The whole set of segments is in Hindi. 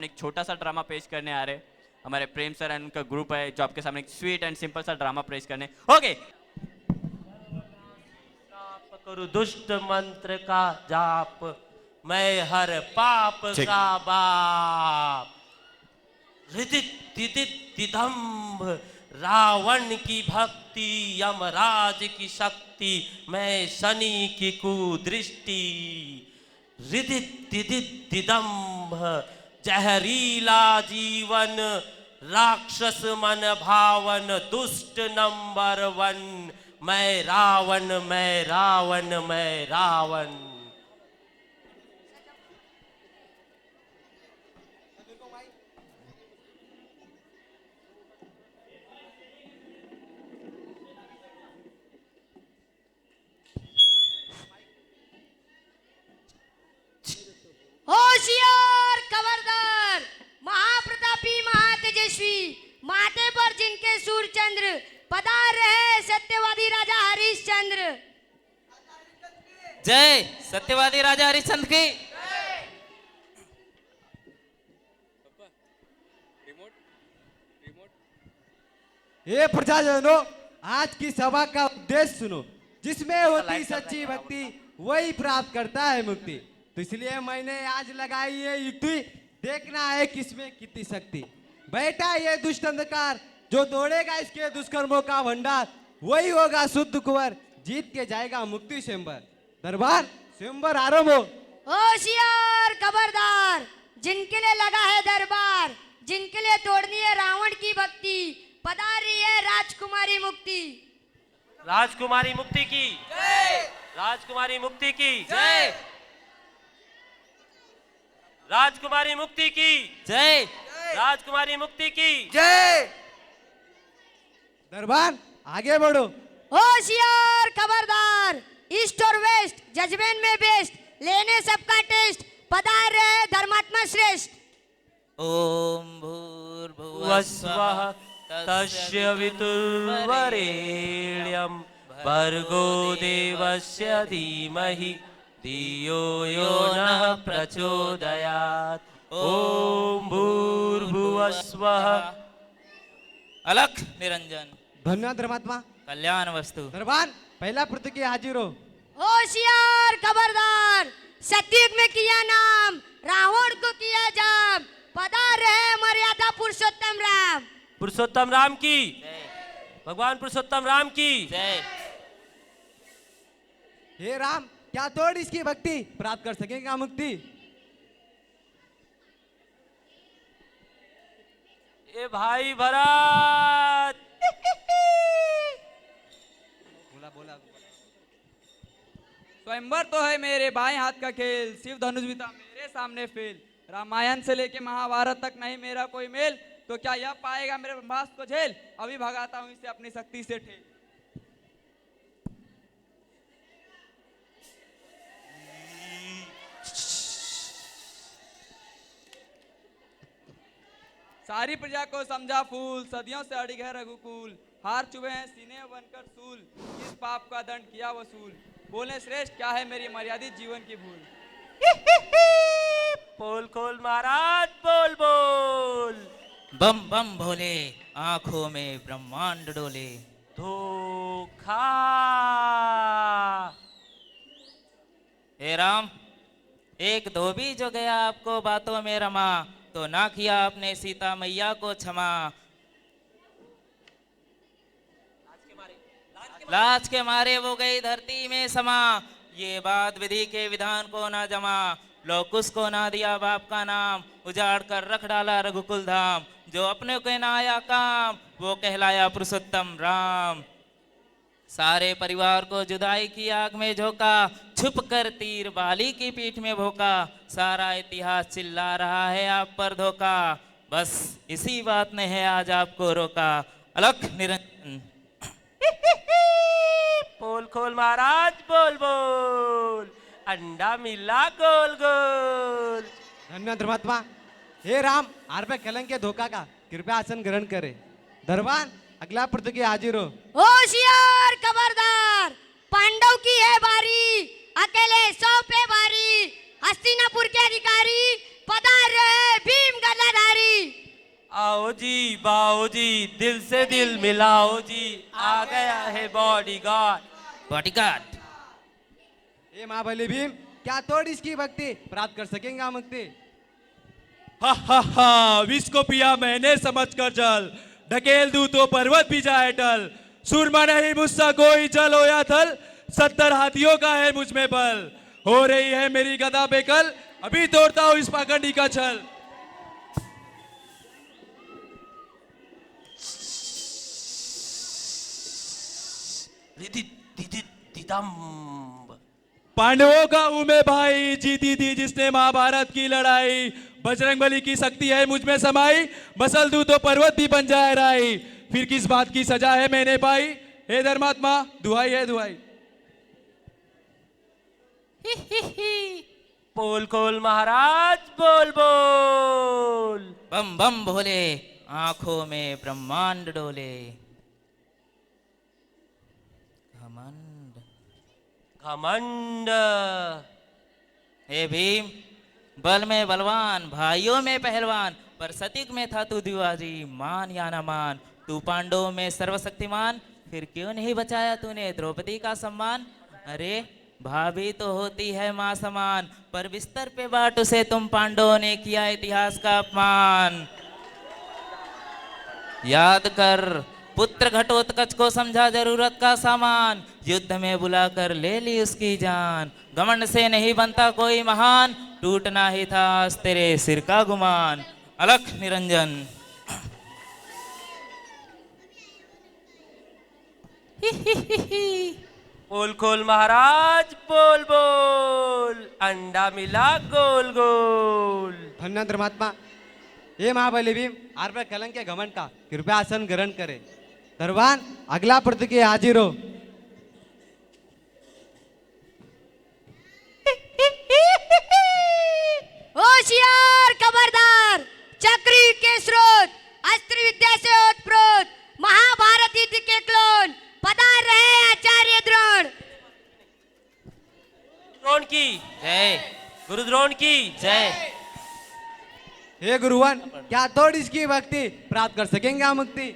एक छोटा सा ड्रामा पेश करने आ रहे हैं। हमारे प्रेम सर एंड उनका ग्रुप है जो आपके सामने एक स्वीट एंड सिंपल सा ड्रामा पेश करने। ओके, करूं दुष्ट मंत्र का जाप, मैं हर पाप ठीक। का बाप। हृदित दिदित दिदंभ, रावण की भक्ति, यमराज की शक्ति, मैं शनि की कुदृष्टि। हृदित दिदित दिदंभ, जहरीला जीवन, राक्षस मन भावन, दुष्ट नंबर 1, मैं रावण, मैं रावण, मैं रावण। होशियार खबरदार, महाप्रतापी महातेजस्वी, माथे पर जिनके सूर्यचंद्र, पधार रहे सत्यवादी राजा हरिश्चंद्र। जय सत्यवादी राजा हरिश्चंद्र की। ये प्रजाजनों, आज की सभा का उद्देश्य सुनो। जिसमें होती सच्ची भक्ति वही प्राप्त करता है मुक्ति। तो इसलिए मैंने आज लगाई ये युक्ति, देखना है किसमें कितनी शक्ति। बेटा ये दुष्ट अंधकार जो तोड़ेगा इसके दुष्कर्मों का भंडार, वही होगा शुद्ध कुंवर, जीत के जाएगा मुक्ति स्वयंवर। दरबार स्वयंवर आरंभ हो। होशियार खबरदार, जिनके लिए लगा है दरबार, जिनके लिए तोड़नी है रावण की भक्ति, पधार रही है राजकुमारी मुक्ति। राजकुमारी मुक्ति की जय, राजकुमारी मुक्ति की जय, राजकुमारी मुक्ति की जय राजकुमारी मुक्ति की जय। दरबार आगे बढ़ो। होशियार खबरदार, ईस्ट और वेस्ट जजमेंट में बेस्ट, लेने सबका टेस्ट, पधार रहे धर्मात्मा श्रेष्ठ। ओम भूर्भुवः वस्वः तस्य वितुर्वरेण्यं भर्गो देवस्य धीमहि धियो यो नः प्रचोदयात्। ओम भूर्भुवस्वः। अलख निरंजन धन्यवाद धर्मात्मा। कल्याण वस्तु। दरबार पहला प्रत्येक हाजिर हो। होशियार खबरदार, सतयुग में किया नाम, रावण को किया जाम, पधार रहे मर्यादा पुरुषोत्तम राम। पुरुषोत्तम राम की, भगवान पुरुषोत्तम राम की जय। हे राम, क्या तोड़ इसकी भक्ति, प्राप्त कर सकेगा मुक्ति। ए भाई भरत। बोला बोला। स्वयंवर तो है मेरे बाएं हाथ का खेल, शिव धनुष भी था मेरे सामने फेल। रामायण से लेके महाभारत तक नहीं मेरा कोई मेल, तो क्या यह पाएगा मेरे ब्रह्मास्त्र को झेल। अभी भगाता हूं इसे अपनी शक्ति से ठेल। सारी प्रजा को समझा फूल, सदियों से अड़िग है रघुकुल। हार चुके हैं सीने बनकर सूल, इस पाप का दंड किया वसूल। बोले श्रेष्ठ क्या है मेरी मर्यादित जीवन की भूल। पोल खोल महाराज, बोल बोल। बम बम भोले, आंखों में ब्रह्मांड डोले। धोखा। हे राम, एक धोबी जो गया आपको बातों में रमा, तो ना किया आपने सीता मैया को क्षमा। लाज के मारे वो गई धरती में समा, ये बात विधि के विधान को ना जमा। लोकुस को ना दिया बाप का नाम, उजाड़ कर रख डाला रघुकुल धाम। जो अपने को ना आया काम, वो कहलाया पुरुषोत्तम राम। सारे परिवार को जुदाई की आग में झोंका, छुप कर तीर बाली की पीठ में भोंका। सारा इतिहास चिल्ला रहा है आप पर धोखा, बस इसी बात ने है आज आपको रोका। अलख निरंजन। पोल खोल महाराज, बोल बोल। अंडा मिला गोल गोल। धन्यवाद धर्मात्मा। हे राम, आर पे कलंक के धोखा का कृपया आसन ग्रहण करे। दरबार अगला प्रत्येक हाजिर हो। होशियार खबरदार, पांडव की है बारी, अकेले 100 पे भारी। हस्तिनापुर के अधिकारी, पधार पधार रहे भीम गदाधारी। आओ जी बाओ जी, दिल से दिल मिलाओ जी, आ गया है बॉडीगार्ड। बॉडीगार्ड। हे महाबली भीम, क्या थोड़ी इसकी भक्ति प्राप्त कर सकेंगे मुक्ति? हा हा हा, विष को पिया मैंने समझ कर जल, ढकेल दूं तो पर्वत भी जाए टल। सूरमा नहीं मुझसा कोई जल हो या थल, 70 हाथियों का है मुझ में बल। हो रही है मेरी गदा बेकल, अभी तोड़ता हूं इस पाखंडी का छल। दिदम्ब। पांडवों का हूं मैं भाई, जीती थी जिसने महाभारत की लड़ाई। बजरंगबली की शक्ति है मुझ में समाई, मसल दूं तो पर्वत भी बन जाए राई। फिर किस बात की सजा है मैंने पाई, हे धर्मात्मा दुहाई है दुहाई। पोल खोल महाराज, बोल बोल। बम बम भोले, आंखों में ब्रह्मांड डोले। घमंड। घमंड। हे भीम, बल में बलवान, भाइयों में पहलवान, पर सतीक में था तू दिवाजी। मान या न मान, तू पांडवों में सर्वशक्तिमान, फिर क्यों नहीं बचाया तूने द्रौपदी का सम्मान? अरे भाभी तो होती है माँ समान, पर बिस्तर पे बाट उसे तुम पांडवों ने किया इतिहास का अपमान। याद कर पुत्र घटोत्कच को समझा जरूरत का सामान, युद्ध में बुलाकर ले ली उसकी जान। घमंड से नहीं बनता कोई महान, टूटना ही था आज तेरे सिर का गुमान। अलख निरंजन। पोल खोल महाराज, बोल बोल। अंडा मिला गोल गोल। धन्य धर्मात्मा। हे महाबली भीम, आर पर कलंक के घमंड का कृपया आसन ग्रहण करे। दरबान अगला प्रतिज्ञा हाजिर हो। होशियार खबरदार, चक्री के स्रोत, अस्त्र विद्या से ओतप्रोत, महाभारत युद्ध के क्लोन, पधार रहे आचार्य द्रोण। द्रोण की जय। गुरु द्रोण की जय। हे गुरुवन, क्या थोड़ी इसकी भक्ति प्राप्त कर सकेंगे हम मुक्ति?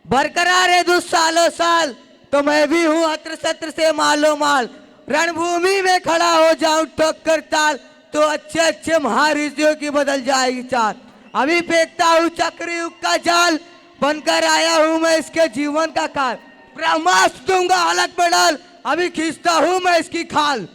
बरकरार है दुष्ट सालों साल, तो मैं भी हूँ अत्र शत्र से मालो माल। रणभूमि में खड़ा हो जाऊं ठोकर ताल, तो अच्छे अच्छे महाऋषियों की बदल जाएगी चाल। अभी फेंकता हूँ चक्री युग का जाल, बनकर आया हूँ मैं इसके जीवन का काल। ब्रह्मास्त्र दूंगा हलक में डाल, अभी खींचता हूँ मैं इसकी खाल।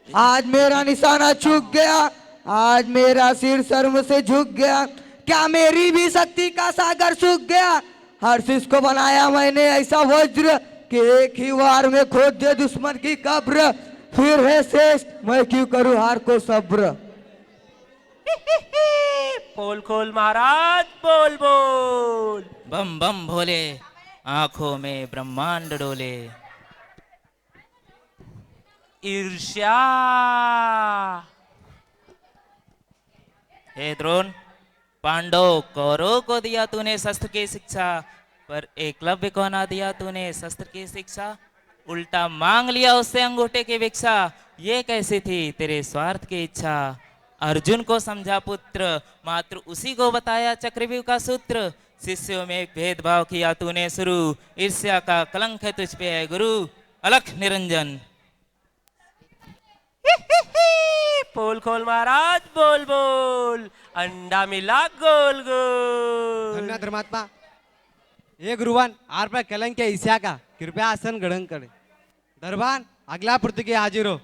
आज मेरा निशाना चूक गया, आज मेरा सिर शर्म से झुक गया। क्या मेरी भी शक्ति का सागर सूख गया? हर शिष्य को बनाया मैंने ऐसा वज्र, कि एक ही वार में खोद दे दुश्मन की कब्र। फिर है श्रेष्ठ, मैं क्यों करूं हार को सब्र। पोल खोल महाराज, बोल बोल। बम बम भोले, आंखों में ब्रह्मांड डोले। ईर्ष्या। हे द्रोण, पांडव कौरव को दिया तूने शस्त्र की शिक्षा, पर एकलव्य को ना दिया तूने शस्त्र की शिक्षा। उल्टा मांग लिया उससे अंगूठे की भिक्षा, ये कैसी थी तेरे स्वार्थ की इच्छा। अर्जुन को समझा पुत्र, मात्र उसी को बताया चक्रव्यूह का सूत्र। शिष्यों में एक भेदभाव किया तूने शुरू, ईर्ष्या का कलंक है तुझ पे है गुरु। अलख निरंजन। पोल खोल महाराज, बोल बोल। अंडा मिला गोल गोल। धन्य धर्मात्मा। हे गुरुवन, आर पर कलंक के ईर्ष्या का कृपया आसन ग्रहण करे। दरबान अगला प्रतिज्ञा हाजिर हो।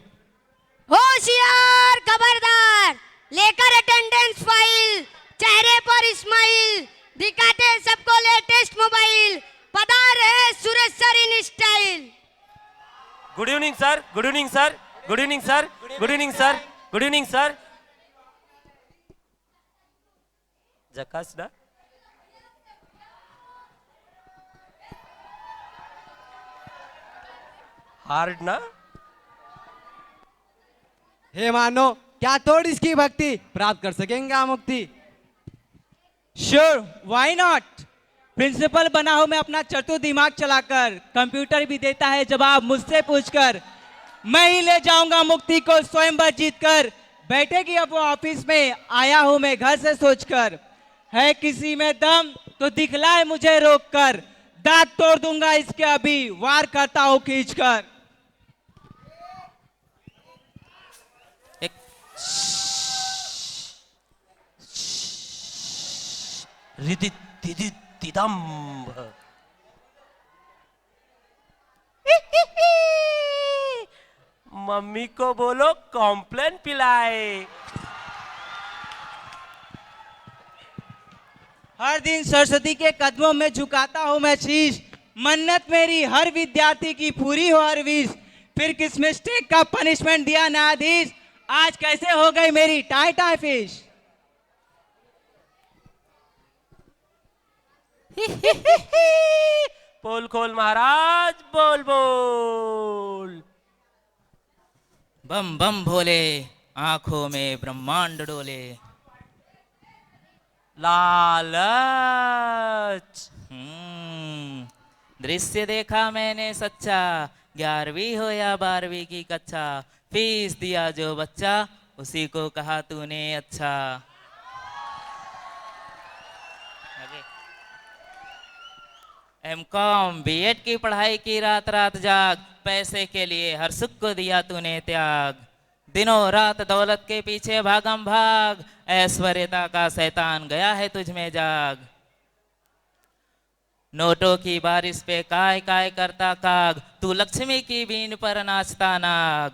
होशियार खबरदार, लेकर अटेंडेंस फाइल, चेहरे पर इस्माइल, दिखाते सबको लेटेस्ट मोबाइल, पधार है Suraj sir in style. Good evening sir, good evening sir, good evening sir, good evening sir, good evening sir. जकास ना? हार्ड ना? हे मानो, क्या थोड़ी इसकी भक्ति प्राप्त कर सकेंगे हम मुक्ति? Sure, why not. प्रिंसिपल बना हूं मैं अपना चतुर दिमाग चलाकर, कंप्यूटर भी देता है जवाब मुझसे पूछकर। मैं ही ले जाऊंगा मुक्ति को स्वयंवर जीतकर, बैठेगी अब वो ऑफिस में, आया हूं मैं घर से सोचकर। है किसी में दम तो दिखलाए मुझे रोककर, दांत तोड़ दूंगा इसके अभी, वार करता हूं खींचकर। एक रिदिदिदिदम्भ। मम्मी को बोलो कॉम्प्लेन पिलाए। हर दिन सरस्वती के कदमों में झुकाता हूं मैं शीश, मन्नत मेरी हर विद्यार्थी की पूरी हो हर विश। फिर किस मिस्टेक का पनिशमेंट दिया न्यायाधीश, आज कैसे हो गई मेरी टाई टाई फिश। पोल खोल महाराज बोल बोल। बम बम भोले, आंखों में ब्रह्मांड डोले। लालच। दृश्य देखा मैंने सच्चा, 11वीं हो या 12वीं की कक्षा, फीस दिया जो बच्चा, उसी को कहा तूने अच्छा। एमकॉम बीएड की पढ़ाई की रात रात जाग, पैसे के लिए हर सुख को दिया तूने त्याग। दिनों रात दौलत के पीछे भागम भाग, ऐश्वर्यता का शैतान गया है तुझ में जाग। नोटों की बारिश पे काय काय करता काग, तू लक्ष्मी की बीन पर नाचता नाग।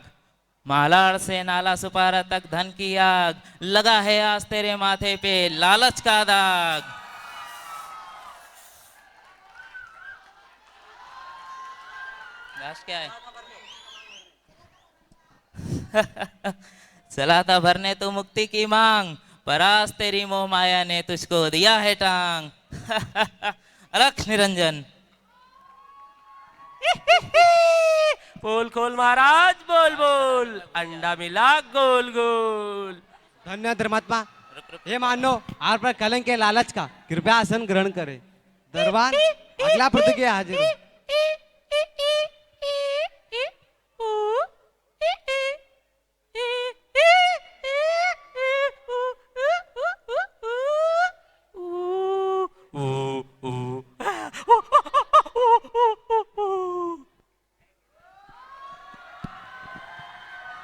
मालाड़ से नाला सुपारा तक धन की आग, लगा है आज तेरे माथे पे लालच का दाग। क्या है? चला था भरने तो मुक्ति की मांग, पर आज तेरी मोह माया ने तुझको दिया है टांग। अलख निरंजन। पोल खोल महाराज बोल बोल, अंडा मिला गोल गोल। धन्य धर्मात्मा, हे मानो आप पर कलंक के लालच का कृपया आसन ग्रहण करें। दरबार अगला प्रतिज्ञ हाजिर है।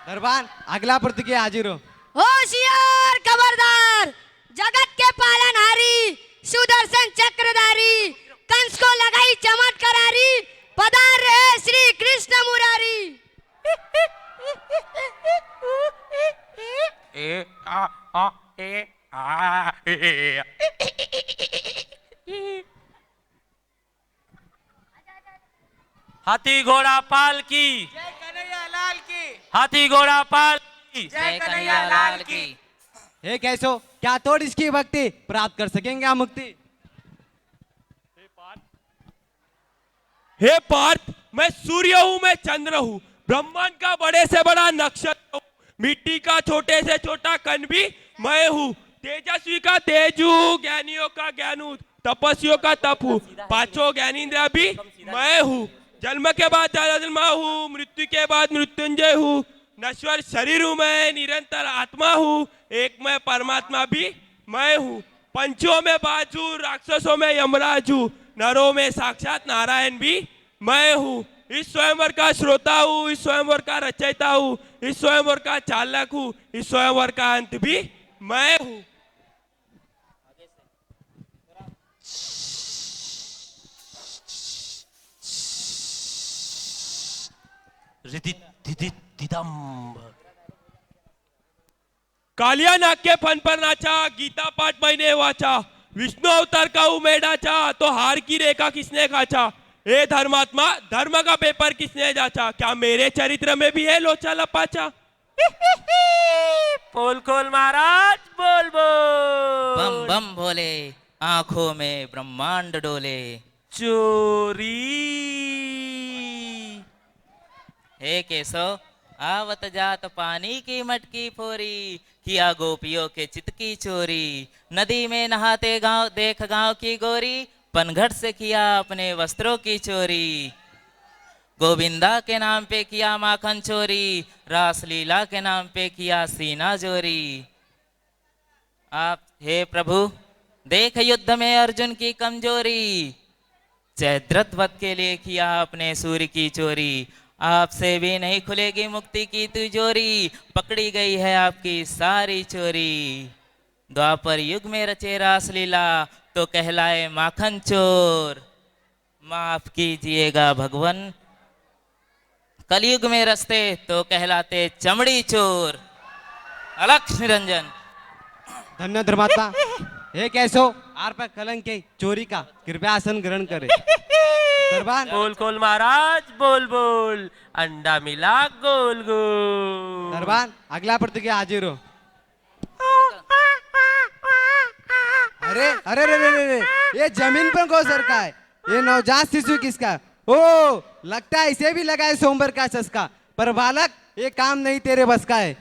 दरबार अगला प्रतिज्ञ हाजिर हो। होशियार खबरदार, जगत के पालनहारी, सुदर्शन चक्रधारी, कंस को लगाई चमत्कारारी, पधार रहे श्री कृष्ण मुरारी। हाथी घोड़ा पाल की, हाथी घोड़ा पाल की। जय कन्हैया लाल की। हे कैसो, क्या तोड़ इसकी भक्ति प्राप्त कर सकेंगे आप मुक्ति? हे पार्थ, मैं सूर्य हूँ, मैं चंद्र हूँ, ब्रह्मांड का बड़े से बड़ा नक्षत्र हूँ, मिट्टी का छोटे से छोटा कण भी मैं हूँ, तेजस्वी का तेज हूँ, ज्ञानियों का ज्ञान हूँ, तपस्वियों का तप हूँ, पांचों ज्ञानेंद्रिय भी मैं हूँ, जन्म के बाद जन्मा हूँ, मृत्यु के बाद मृत्युंजय हूँ, नश्वर शरीर हूँ मैं, निरंतर आत्मा हूँ, एक मैं परमात्मा भी मैं हूँ, पंचों में बाजू, राक्षसों में यमराज हूँ, नरों में साक्षात नारायण भी मैं हूँ, इस स्वयंवर का श्रोता हूँ, इस स्वयंवर का रचयिता हूँ, इस स्वयंवर का चालक हूँ, इस स्वयंवर का अंत भी मैं हूँ। रिदिदिदिदम्भ। कालिया नाग के फन पर नाचा, गीता पाठ मैंने वाचा, विष्णु अवतार का उमेड़ाचा, तो हार की रेखा किसने काचा? हे धर्मात्मा, धर्म का पेपर किसने जाचा? क्या मेरे चरित्र में भी है लोचा लपाचा? पोल खोल महाराज बोल बोल। बम बम भोले, आंखों में ब्रह्मांड डोले। चोरी। हे केशव, आवत जात पानी की मटकी फोरी, किया गोपियों के चित की चोरी, नदी में नहाते गांव देख गांव की गोरी, पनघट से किया अपने वस्त्रों की चोरी। गोविंदा के नाम पे किया माखन चोरी, रासलीला के नाम पे किया सीना चोरी। आप हे प्रभु देख युद्ध में अर्जुन की कमजोरी, जयद्रथ वध के लिए किया अपने सूर्य की चोरी। आपसे भी नहीं खुलेगी मुक्ति की तिजोरी, पकड़ी गई है आपकी सारी चोरी। द्वापर युग में रचे रासलीला तो कहलाए माखन चोर, माफ कीजिएगा भगवान कलयुग में रस्ते तो कहलाते चमड़ी चोर। अलख निरंजन। धन्य धर्मात्मा। हे कैसो आर पर कलंक के चोरी का कृपया आसन ग्रहण करे। दरबान बोल खोल महाराज बोल बोल, अंडा मिला गोल गोल। दरबान अगला प्रतिज्ञा हाजिर हो। अरे अरे अरे अरे अरे, ये जमीन पर कौन सर का है? ये नवजात शिशु किसका है? ओ लगता है इसे भी लगा है सोमवार का चस्का, पर बालक ये काम नहीं तेरे बस का है।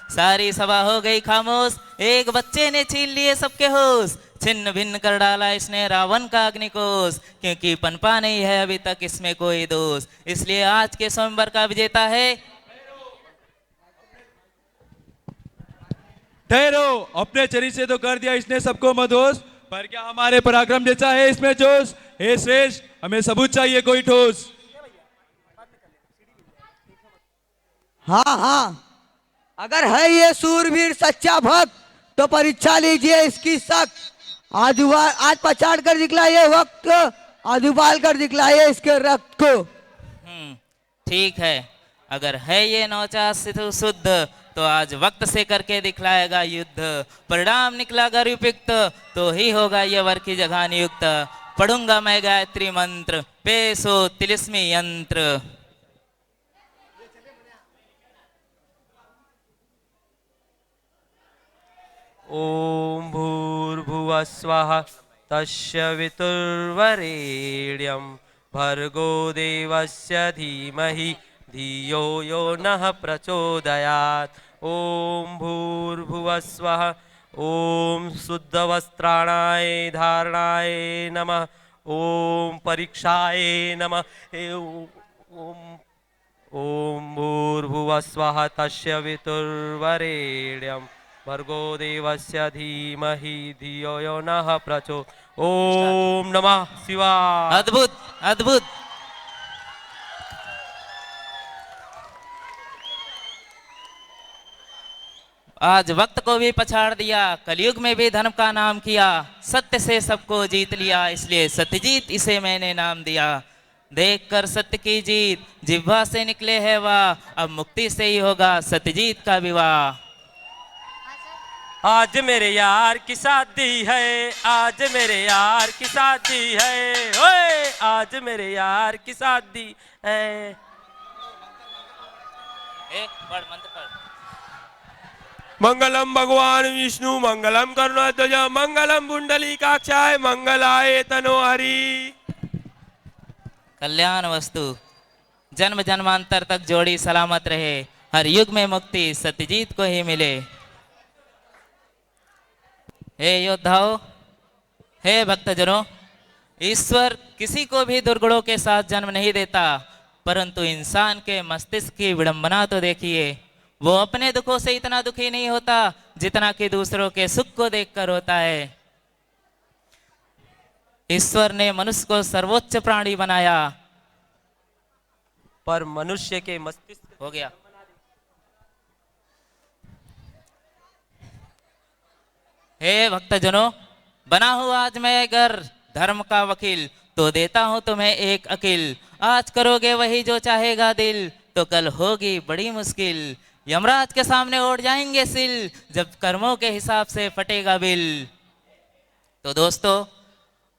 सारी सभा हो गई खामोश, एक बच्चे ने छीन लिए सबके होश। छिन्न भिन्न कर डाला इसने रावण का अग्निकोश, क्योंकि पनपा नहीं है अभी तक इसमें कोई दोष। इसलिए आज के सोमवार का विजेता है। ठहरो, अपने शरीर से तो कर दिया इसने सबको मदोस, पर क्या हमारे पराक्रम जैसा है इसमें जोश? हे श्रेष्ठ, हमें सबूत चाहिए कोई ठोस। हाँ हाँ, अगर है ये सूरवीर सच्चा भक्त तो परीक्षा लीजिए इसकी सख्त। आज पछाड़ कर दिखलाइए वक्त, आज उबाल कर दिखलाइए इसके रक्त को। ठीक है, अगर है ये नौचास सिद्धू शुद्ध तो आज वक्त से करके दिखलाएगा युद्ध। परिणाम निकला अगर उपयुक्त तो ही होगा ये वर की जगह नियुक्त। पढ़ूंगा मैं गायत्री मंत्र, पेश हो तिलिस्मी यंत्र। ओम भूर्भुवस्वः तस्य वितुर्वरेण्यं भर्गो देवस्य धीमहि धियो यो नः प्रचोदयात्। ओम भूर्भुवस्वः। ओम शुद्धवस्त्राणाय धारणाय नमः। ओम परीक्षाय नमः। ओम भूर्भुवस्वः तस्य वितुर्वरेण्यं भर्गो देवस्य धीमहि धियो यो नः प्रचोदयात्। ओम नमः शिवाय। अद्भुत अद्भुत। आज वक्त को भी पछाड़ दिया, कलयुग में भी धर्म का नाम किया। सत्य से सबको जीत लिया, इसलिए सत्यजीत इसे मैंने नाम दिया। देखकर सत्य की जीत जिह्वा से निकले है वाह, अब मुक्ति से ही होगा सत्यजीत का विवाह। आज मेरे यार की शादी है, आज मेरे यार की शादी है, ओए आज मेरे यार की शादी है। पढ़ मंत्र पढ़। मंगलम भगवान विष्णु मंगलम करुणाध्वज मंगलम पुंडलीकाक्षाय मंगलाय तनोहरि। कल्याण वस्तु जन्म जन्मांतर तक जोड़ी सलामत रहे, हर युग में मुक्ति सत्यजीत को ही मिले। हे योद्धाओं, हे भक्तजनों, ईश्वर किसी को भी दुर्गुणों के साथ जन्म नहीं देता, परंतु इंसान के मस्तिष्क की विडंबना तो देखिए। वो अपने दुखों से इतना दुखी नहीं होता जितना कि दूसरों के सुख को देखकर होता है। ईश्वर ने मनुष्य को सर्वोच्च प्राणी बनाया, पर मनुष्य के मस्तिष्क हो गया। हे भक्तजनों, बना हूं आज मैं अगर धर्म का वकील, तो देता हूं तुम्हें एक अकील। आज करोगे वही जो चाहेगा दिल, तो कल होगी बड़ी मुश्किल। यमराज के सामने उठ जाएंगे सिल, जब कर्मों के हिसाब से फटेगा बिल। तो दोस्तों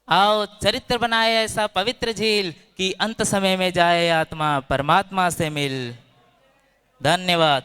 आओ चरित्र बनाए ऐसा पवित्र झील, कि अंत समय में जाए आत्मा परमात्मा से मिल। धन्यवाद।